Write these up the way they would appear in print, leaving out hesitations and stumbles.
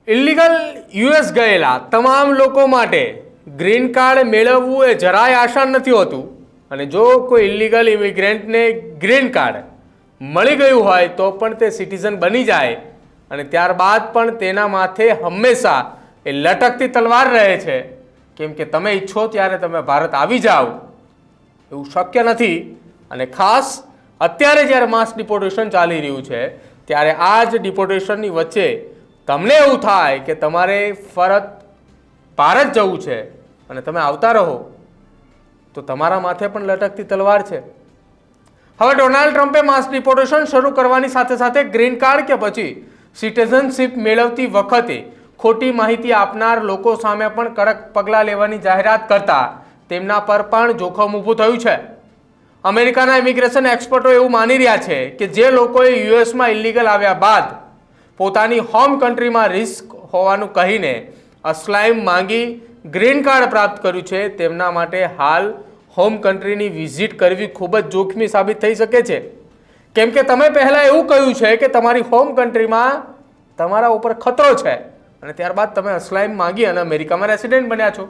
Illegal US ગયેલા તમામ લોકો માટે ગ્રીન કાર્ડ મેળવવું એ જરાય આસાન નથી હોતું અને જો કોઈ ઇલીગલ ઇમિગ્રન્ટને ગ્રીન કાર્ડ મળી ગયું હોય તો પણ તે સિટીઝન બની જાય અને ત્યારબાદ પણ તેના માથે હંમેશા એ લટકતી તલવાર રહે છે, કેમ કે તમે ઈચ્છો ત્યારે તમે ભારત આવી જાઓ એવું શક્ય નથી. અને ખાસ અત્યારે જ્યારે માસ ડિપોર્ટેશન ચાલી રહ્યું છે ત્યારે આ જ ડિપોર્ટેશનની વચ્ચે તમને એવું થાય કે તમારે ફરત ભારત જવું છે અને તમે આવતા રહો તો તમારા માથે પણ લટકતી તલવાર છે. હવે ડોનાલ્ડ ટ્રમ્પે માસ ડિપોર્ટેશન શરૂ કરવાની સાથે સાથે ગ્રીન કાર્ડ કે પછી સિટીઝનશીપ મેળવતી વખતે ખોટી માહિતી આપનાર લોકો સામે પણ કડક પગલાં લેવાની જાહેરાત કરતા તેમના પર પણ જોખમ ઊભું થયું છે. અમેરિકાના ઇમિગ્રેશન એક્સપર્ટો એવું માની રહ્યા છે કે જે લોકોએ યુએસમાં ઇલીગલ આવ્યા બાદ પોતાની હોમ કન્ટ્રીમાં રિસ્ક હોવાનું કહીને અસ્લાઇમ માંગી ગ્રીન કાર્ડ પ્રાપ્ત કર્યું છે તેમના માટે હાલ હોમ કન્ટ્રીની વિઝિટ કરવી ખૂબ જ જોખમી સાબિત થઈ શકે છે, કેમ કે તમે પહેલાં એવું કહ્યું છે કે તમારી હોમ કન્ટ્રીમાં તમારા ઉપર ખતરો છે અને ત્યારબાદ તમે અસ્લાઇમ માંગી અને અમેરિકામાં રેસિડેન્ટ બન્યા છો.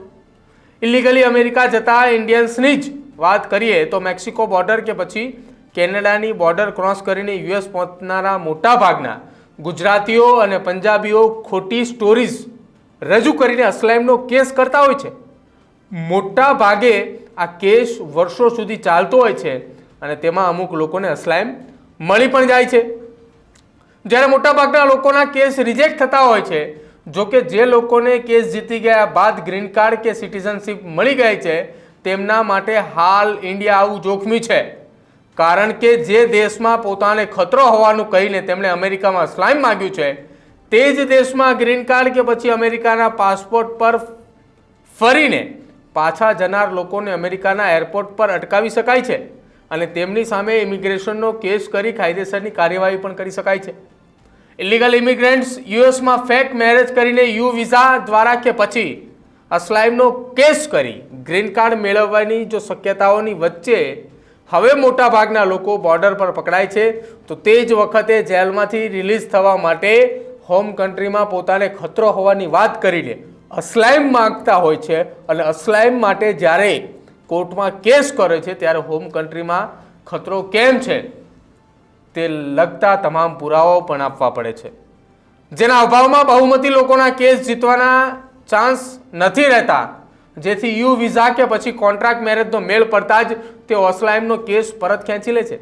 ઇલીગલી અમેરિકા જતા ઇન્ડિયન્સની જ વાત કરીએ તો મેક્સિકો બોર્ડર કે પછી કેનેડાની બોર્ડર ક્રોસ કરીને યુએસ પહોંચનારા મોટા ભાગના ગુજરાતીઓ અને પંજાબીઓ ખોટી સ્ટોરીઝ રજૂ કરીને અસ્લાઇમનો કેસ કરતા હોય છે. મોટા ભાગે આ કેસ વર્ષો સુધી ચાલતો હોય છે અને તેમાં અમુક લોકોને અસ્લાઇમ મળી પણ જાય છે. જ્યારે મોટાભાગના લોકોના કેસ રિજેક્ટ થતા હોય છે. જો કે જે લોકોને કેસ જીતી ગયા બાદ ગ્રીન કાર્ડ કે સિટીઝનશીપ મળી ગઈ છે તેમના માટે હાલ ઇન્ડિયા આવવું જોખમી છે, કારણ કે જે દેશમાં પોતાને ખતરો હોવાનું કહીને તેમણે અમેરિકામાં અસ્લાઇમ માંગ્યું છે તે જ દેશમાં ગ્રીન કાર્ડ કે પછી અમેરિકાના પાસપોર્ટ પર ફરીને પાછા જનાર લોકોને અમેરિકાના એરપોર્ટ પર અટકાવી શકાય છે અને તેમની સામે ઇમિગ્રેશનનો કેસ કરી કાયદેસરની કાર્યવાહી પણ કરી શકાય છે. ઇલીગલ ઇમિગ્રન્ટ્સ યુએસમાં ફેક મેરેજ કરીને યુ વિઝા દ્વારા કે પછી અસ્લાઇમનો કેસ કરી ગ્રીન કાર્ડ મેળવવાની જો શક્યતાઓની વચ્ચે હવે મોટાભાગના લોકો બોર્ડર પર પકડાય છે તો તે જ વખતે જેલમાંથી રિલીઝ થવા માટે હોમ કન્ટ્રીમાં પોતાને ખતરો હોવાની વાત કરીને અસ્લાઇમ માંગતા હોય છે અને અસ્લાઇમ માટે જ્યારે કોર્ટમાં કેસ કરે છે ત્યારે હોમ કન્ટ્રીમાં ખતરો કેમ છે તે લગતા તમામ પુરાવાઓ પણ આપવા પડે છે, જેના અભાવમાં બહુમતી લોકોના કેસ જીતવાના ચાન્સ નથી રહેતા, જેથી યુ વિઝા કે પછી કોન્ટ્રાક્ટ મેરેજનો મેળ પડતા જ તેઓ અસ્લાઇમનો કેસ પરત ખેંચી લે છે.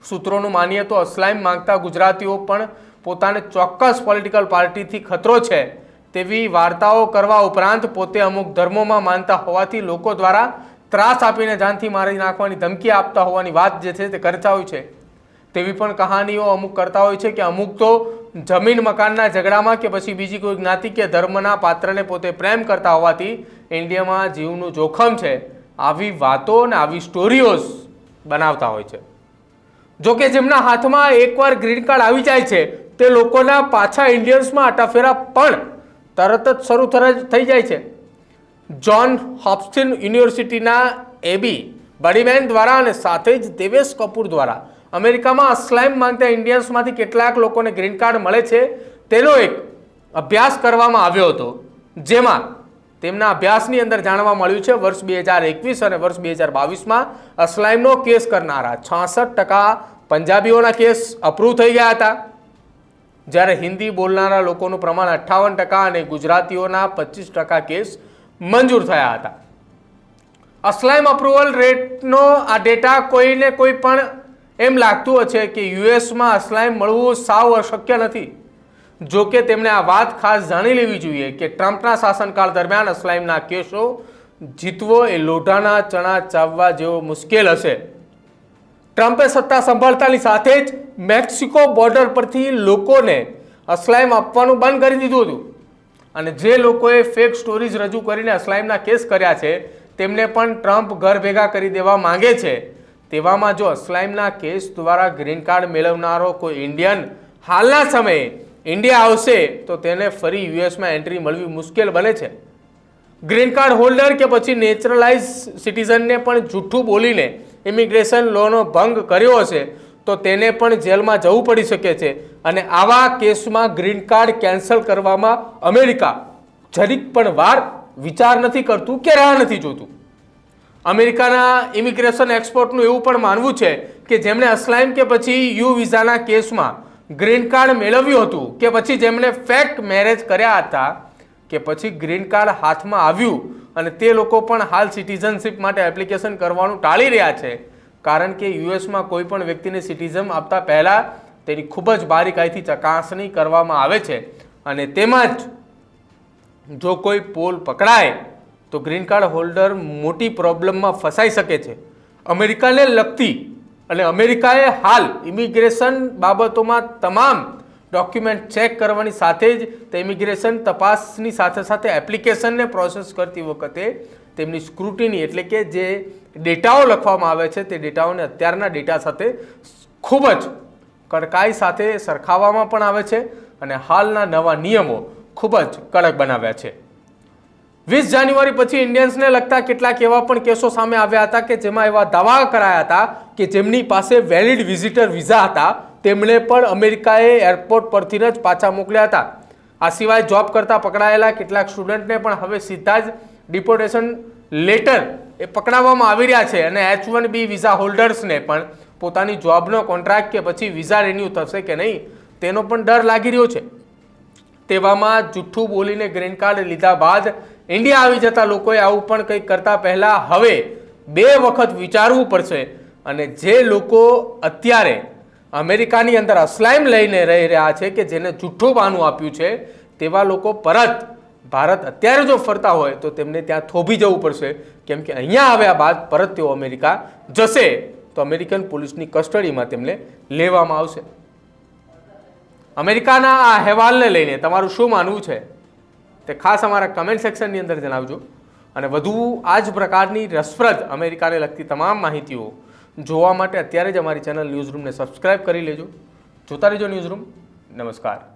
સૂત્રોનું માનીએ તો અસ્લાઇમ માંગતા ગુજરાતીઓ પણ પોતાને ચોક્કસ પોલિટિકલ પાર્ટીથી ખતરો છે તેવી વાર્તાઓ કરવા ઉપરાંત પોતે અમુક ધર્મોમાં માનતા હોવાથી લોકો દ્વારા ત્રાસ આપીને જાનથી મારી નાખવાની ધમકી આપતા હોવાની વાત જે છે તે કરતા હોય છે. તેવી પણ કહાનીઓ અમુક કરતા હોય છે કે અમુક તો જમીન મકાનના ઝઘડામાં કે પછી બીજી કોઈ જ્ઞાતિ કે ધર્મના પાત્રને પોતે પ્રેમ કરતા હોવાથી ઇન્ડિયામાં જીવનું જોખમ છે આવી વાતો અને આવી સ્ટોરીઓ બનાવતા હોય છે. જો કે જેમના હાથમાં એકવાર ગ્રીન કાર્ડ આવી જાય છે તે લોકોના પાછા ઇન્ડિયન્સમાં આટાફેરા પણ તરત જ શરૂ થઈ જાય છે. જ્હોન હોપ્કિન્સ યુનિવર્સિટીના એબી બડીમેન દ્વારા અને સાથે જ દેવેશ કપૂર દ્વારા અમેરિકામાં અસ્લાઇમ માંગતા ઇન્ડિયન્સમાંથી કેટલાક લોકોને ગ્રીન કાર્ડ મળે છે તેનો એક અભ્યાસ કરવામાં આવ્યો હતો, જેમાં તેમના અભ્યાસની અંદર જાણવા મળ્યું છે વર્ષ 2021 અને વર્ષ 2022માં અસ્લાઇમનો કેસ કરનારા 66% પંજાબીઓના કેસ અપ્રૂવ થઈ ગયા હતા, જ્યારે હિન્દી બોલનારા લોકોનું પ્રમાણ 58% અને ગુજરાતીઓના 25% કેસ મંજૂર થયા હતા. અસ્લાઇમ અપ્રુવલ રેટનો આ ડેટા કોઈને કોઈ પણ એમ લાગતું હશે કે યુએસમાં અસ્લાઇમ મળવું સાવ અશક્ય નથી. જો કે તેમણે આ વાત ખાસ જાણી લેવી જોઈએ કે ટ્રમ્પના શાસનકાળ દરમિયાન અસ્લાઇમના કેસો જીતવો એ લોઢાના ચણા ચાવવા જેવો મુશ્કેલ હશે. ટ્રમ્પે સત્તા સંભાળતાની સાથે જ મેક્સિકો બોર્ડર પરથી લોકોને અસ્લાઇમ આપવાનું બંધ કરી દીધું હતું અને જે લોકોએ ફેક સ્ટોરીઝ રજૂ કરીને અસ્લાઇમના કેસ કર્યા છે તેમને પણ ટ્રમ્પ ઘર ભેગા કરી દેવા માંગે છે. તેવામાં જો અસ્લાઇમના કેસ દ્વારા ગ્રીન કાર્ડ મેળવનારો કોઈ ઇન્ડિયન હાલના સમયે ઇન્ડિયા આવશે તો તેને ફરી યુએસમાં એન્ટ્રી મળવી મુશ્કેલ બને છે. ગ્રીન કાર્ડ હોલ્ડર કે પછી નેચરલાઇઝ સિટીઝનને પણ જૂઠું બોલીને ઇમિગ્રેશન લોનો ભંગ કર્યો હશે તો તેને પણ જેલમાં જવું પડી શકે છે. અને આવા કેસમાં ગ્રીન કાર્ડ કેન્સલ કરવામાં અમેરિકા જરીક પણ વાર વિચાર નથી કરતું કે રાહ નથી જોતું. અમેરિકાના ઇમિગ્રેશન એક્સપર્ટનું એવું પણ માનવું છે કે જેમણે અસ્લામ કે પછી યુ વિઝાના કેસમાં ગ્રીન કાર્ડ મેળવ્યું હતું કે પછી જેમણે ફેક મેરેજ કર્યા હતા કે પછી ગ્રીન કાર્ડ હાથમાં આવ્યું અને તે લોકો પણ હાલ સિટીઝનશીપ માટે એપ્લિકેશન કરવાનું ટાળી રહ્યા છે, કારણ કે યુએસમાં કોઈ પણ વ્યક્તિને સિટીઝન આપતા પહેલાં તેની ખૂબ જ બારીકાઈથી ચકાસણી કરવામાં આવે છે અને તેમાં જ જો કોઈ પોલ પકડાય તો ગ્રીન કાર્ડ હોલ્ડર મોટી પ્રોબ્લેમમાં ફસાઈ શકે છે. અમેરિકાને લગતી અને અમેરિકાએ હાલ ઇમિગ્રેશન બાબતોમાં તમામ ડોક્યુમેન્ટ ચેક કરવાની સાથે જ તે ઇમિગ્રેશન તપાસની સાથે સાથે એપ્લિકેશનને પ્રોસેસ કરતી વખતે તેમની સ્ક્રુટિની એટલે કે જે ડેટાઓ લખવામાં આવે છે તે ડેટાઓને અત્યારના ડેટા સાથે ખૂબ જ કડકાઈ સાથે સરખાવવામાં પણ આવે છે અને હાલના નવા નિયમો ખૂબ જ કડક બનાવ્યા છે. 20 જાન્યુઆરી પછી ઇન્ડિયન્સને લગતા કેટલાક એવા પણ કેસો સામે આવ્યા હતા કે જેમાં એવા દાવા કરાયા હતા કે જેમની પાસે વેલિડ વિઝિટર વિઝા હતા તેમણે પણ અમેરિકાએ એરપોર્ટ પરથી જ પાછા મોકલ્યા હતા. આ સિવાય જોબ કરતા પકડાયેલા કેટલાક સ્ટુડન્ટને પણ હવે સીધા જ ડિપોર્ટેશન લેટર એ પકડાવવામાં આવી રહ્યા છે અને H1B વિઝા હોલ્ડર્સને પણ પોતાની જોબનો કોન્ટ્રાક્ટ કે પછી વિઝા રિન્યૂ થશે કે નહીં તેનો પણ ડર લાગી રહ્યો છે. તેવામાં જુઠ્ઠું બોલીને ગ્રીન કાર્ડ લીધા બાદ ઇન્ડિયા આવી જતા લોકોએ આવું પણ કંઈક કરતા પહેલાં હવે 2 વખત વિચારવું પડશે અને જે લોકો અત્યારે અમેરિકાની અંદર અસ્લામ લઈને રહી રહ્યા છે કે જેને જુઠ્ઠું બહાનું આપ્યું છે તેવા લોકો પરત ભારત અત્યારે જો ફરતા હોય તો તેમને ત્યાં થોભી જવું પડશે, કેમ કે અહીંયા આવ્યા બાદ પરત તેઓ અમેરિકા જશે તો અમેરિકન પોલીસની કસ્ટડીમાં તેમને લેવામાં આવશે. અમેરિકાના આ અહેવાલને લઈને તમારું શું માનવું છે તે ખાસ અમારા કમેન્ટ સેક્શનની અંદર જણાવજો અને વધુ આ જ પ્રકારની રસપ્રદ અમેરિકાને લગતી તમામ માહિતીઓ જોવા માટે અત્યારે જ અમારી ચેનલ ન્યૂઝરૂમને સબસ્ક્રાઇબ કરી લેજો. જોતા રહેજો ન્યૂઝરૂમ. નમસ્કાર.